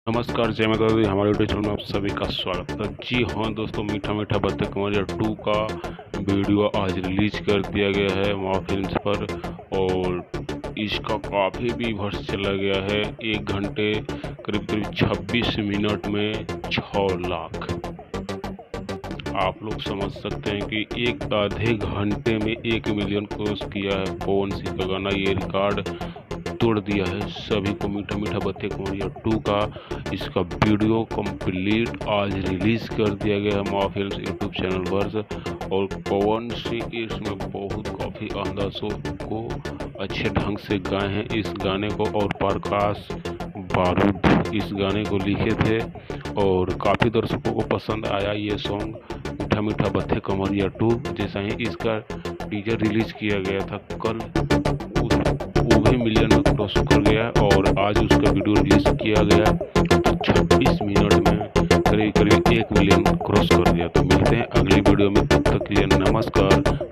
नमस्कार, जय माता दी। हमारे यूट्यूब चैनल में आप सभी का स्वागत है। जी हाँ दोस्तों, मीठा मीठा बत्तख कंवरिया 2 का वीडियो आज रिलीज कर दिया गया है माँ फिल्म्स पर और इसका काफ़ी व्यूअर्स चला गया है। 1 घंटे करीब 26 मिनट में 6 लाख। आप लोग समझ सकते हैं कि एक आधे घंटे में 1 मिलियन क्रॉस किया है पवन सिंह का गाना। ये रिकॉर्ड तोड़ दिया है। सभी को मीठा मीठा बत्तख कंवरिया 2 का इसका वीडियो कंप्लीट आज रिलीज कर दिया गया है माँ फिल्म्स यूट्यूब चैनल पर। और पवन सिंह इसमें बहुत काफ़ी अंदाजों को अच्छे ढंग से गाए हैं इस गाने को, और प्रकाश बारूद इस गाने को लिखे थे और काफ़ी दर्शकों को पसंद आया ये सॉन्ग मीठा मीठा बत्तख कंवरिया 2। जैसा ही इसका टीजर रिलीज किया गया था कल, वो भी मिलियन में क्रॉस कर गया और आज उसका वीडियो रिलीज किया गया तो 26 मिनट में करीब 1 मिलियन क्रॉस कर दिया। तो मिलते हैं अगली वीडियो में, तब तक के लिए नमस्कार।